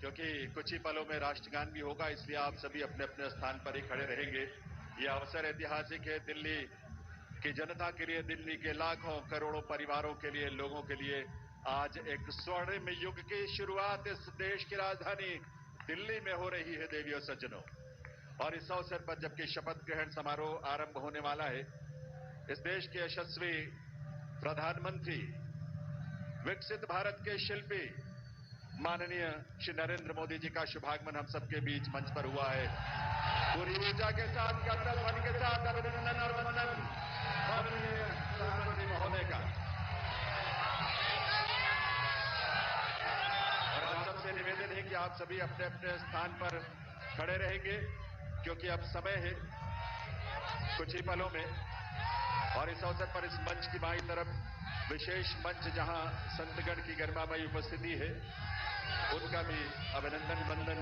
क्योंकि कुछ ही पलों में राष्ट्रगान भी होगा, इसलिए आप सभी अपने अपने स्थान पर ही खड़े रहेंगे। यह अवसर ऐतिहासिक है दिल्ली की जनता के लिए, दिल्ली के लाखों करोड़ों परिवारों के लिए, लोगों के लिए। आज एक स्वर्णिम युग की शुरुआत इस देश की राजधानी दिल्ली में हो रही है देवियों सज्जनों। और इस अवसर पर जबकि शपथ ग्रहण समारोह आरंभ होने वाला है, इस देश के यशस्वी प्रधानमंत्री, विकसित भारत के शिल्पी माननीय श्री नरेंद्र मोदी जी का शुभागमन हम सबके बीच मंच पर हुआ है। पूरी ऊर्जा के साथ, करतल ध्वनि के साथ अभिनंदन और वंदन माननीय प्रधानमंत्री महोदय का। और आप सबसे निवेदन है कि आप सभी अपने अपने स्थान पर खड़े रहेंगे, क्योंकि अब समय है कुछ ही पलों में। और इस अवसर पर इस मंच की बाईं तरफ विशेष मंच जहां संतगण की गरिमामयी उपस्थिति है, उनका भी अभिनंदन वंदन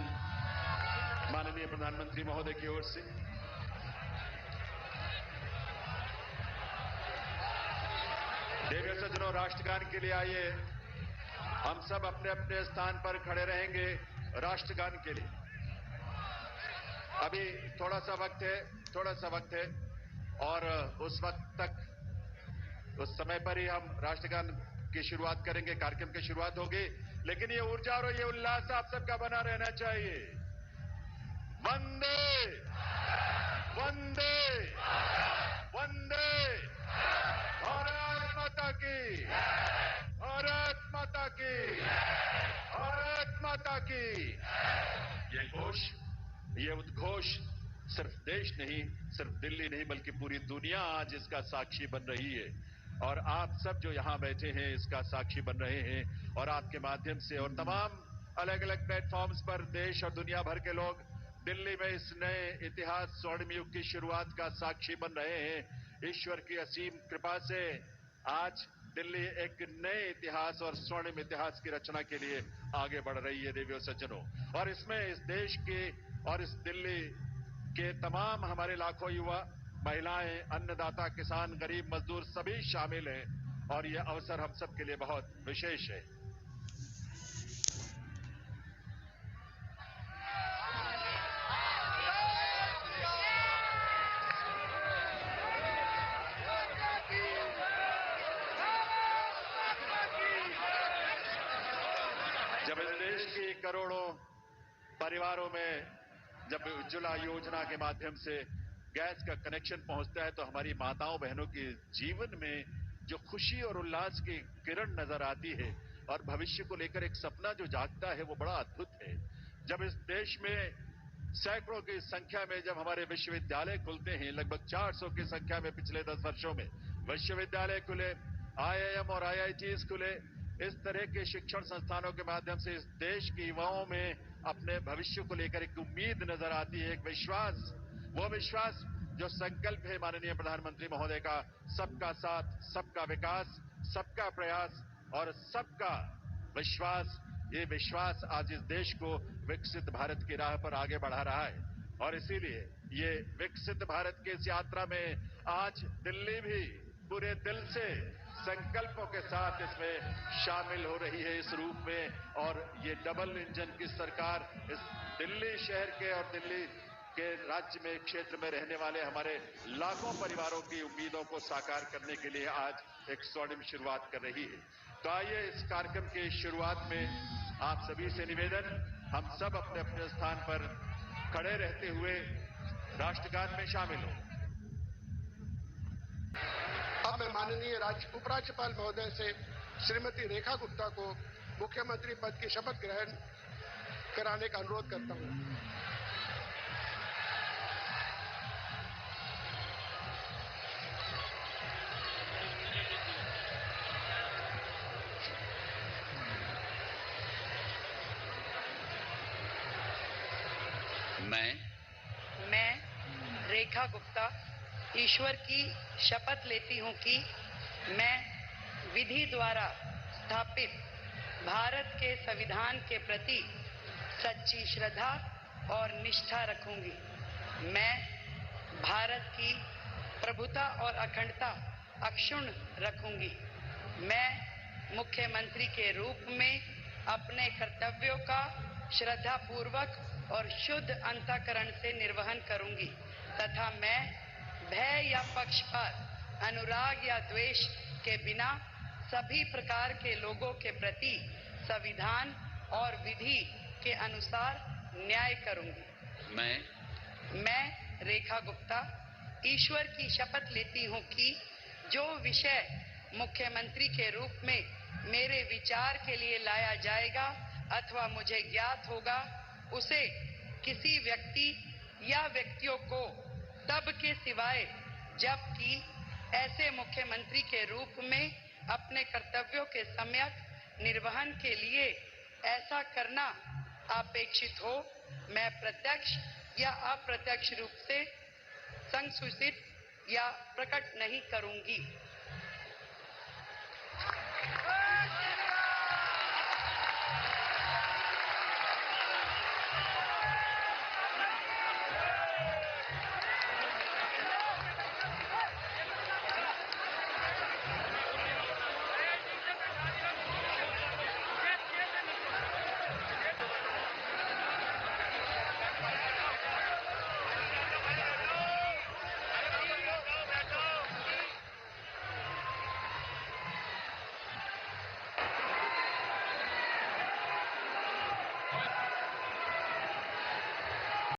माननीय प्रधानमंत्री महोदय की ओर से। देवियों सज्जनों, राष्ट्रगान के लिए आइए हम सब अपने अपने स्थान पर खड़े रहेंगे राष्ट्रगान के लिए। अभी थोड़ा सा वक्त है और उस वक्त तक, उस समय पर ही हम राष्ट्रगान की शुरुआत करेंगे, कार्यक्रम की शुरुआत होगी। लेकिन ये ऊर्जा और ये उल्लास आप सबका बना रहना चाहिए। वंदे वंदे वंदे भारत माता की, भारत माता की, भारत माता की। ये घोष, ये उद्घोष सिर्फ देश नहीं, सिर्फ दिल्ली नहीं, बल्कि पूरी दुनिया आज इसका साक्षी बन रही है। और आप सब जो यहां बैठे हैं इसका साक्षी बन रहे हैं। और आपके माध्यम से और तमाम अलग अलग प्लेटफॉर्म्स पर देश और दुनिया भर के लोग दिल्ली में इस नए इतिहास स्वर्णिम युग की शुरुआत का साक्षी बन रहे हैं। ईश्वर की असीम कृपा से आज दिल्ली एक नए इतिहास और स्वर्णिम इतिहास की रचना के लिए आगे बढ़ रही है देवियों सज्जनों। और इसमें इस देश के और इस दिल्ली के तमाम हमारे लाखों युवा, महिलाएं, अन्नदाता, किसान, गरीब, मजदूर सभी शामिल हैं। और यह अवसर हम सब के लिए बहुत विशेष है। जब इस देश की करोड़ों परिवारों में जब उज्ज्वला योजना के माध्यम से गैस का कनेक्शन पहुंचता है, तो हमारी माताओं बहनों के जीवन में जो खुशी और उल्लास की किरण नजर आती है और भविष्य को लेकर एक सपना जो जागता है, वो बड़ा अद्भुत है। जब इस देश में सैकड़ों की संख्या में जब हमारे विश्वविद्यालय खुलते हैं, लगभग 400 की संख्या में पिछले 10 वर्षों में विश्वविद्यालय खुले, IIM और IITs खुले, इस तरह के शिक्षण संस्थानों के माध्यम से इस देश के युवाओं में अपने भविष्य को लेकर एक उम्मीद नजर आती है, एक विश्वास। वो विश्वास जो संकल्प है माननीय प्रधानमंत्री महोदय का, सबका साथ, सबका विकास, सबका प्रयास और सबका विश्वास। ये विश्वास आज इस देश को विकसित भारत की राह पर आगे बढ़ा रहा है। और इसीलिए ये विकसित भारत की इस यात्रा में आज दिल्ली भी पूरे दिल से संकल्पों के साथ इसमें शामिल हो रही है इस रूप में। और ये डबल इंजन की सरकार इस दिल्ली शहर के और दिल्ली के राज्य में, क्षेत्र में रहने वाले हमारे लाखों परिवारों की उम्मीदों को साकार करने के लिए आज एक स्वर्णिम शुरुआत कर रही है। तो आइए इस कार्यक्रम की शुरुआत में आप सभी से निवेदन, हम सब अपने अपने स्थान पर खड़े रहते हुए राष्ट्रगान में शामिल हो। अब मैं माननीय उपराज्यपाल महोदय से श्रीमती रेखा गुप्ता को मुख्यमंत्री पद की शपथ ग्रहण कराने का अनुरोध करता हूं। मैं रेखा गुप्ता ईश्वर की शपथ लेती हूं कि मैं विधि द्वारा स्थापित भारत के संविधान के प्रति सच्ची श्रद्धा और निष्ठा रखूंगी। मैं भारत की प्रभुता और अखंडता अक्षुण्ण रखूंगी। मैं मुख्यमंत्री के रूप में अपने कर्तव्यों का श्रद्धापूर्वक और शुद्ध अंतःकरण से निर्वहन करूंगी तथा मैं भय या पक्षपात, अनुराग या द्वेष के बिना सभी प्रकार के लोगों के प्रति संविधान और विधि के अनुसार न्याय करूंगी। मैं रेखा गुप्ता ईश्वर की शपथ लेती हूं कि जो विषय मुख्यमंत्री के रूप में मेरे विचार के लिए लाया जाएगा अथवा मुझे ज्ञात होगा, उसे किसी व्यक्ति या व्यक्तियों को तब के सिवाय जबकि ऐसे मुख्यमंत्री के रूप में अपने कर्तव्यों के सम्यक निर्वहन के लिए ऐसा करना अपेक्षित हो, मैं प्रत्यक्ष या अप्रत्यक्ष रूप से संसूचित या प्रकट नहीं करूंगी।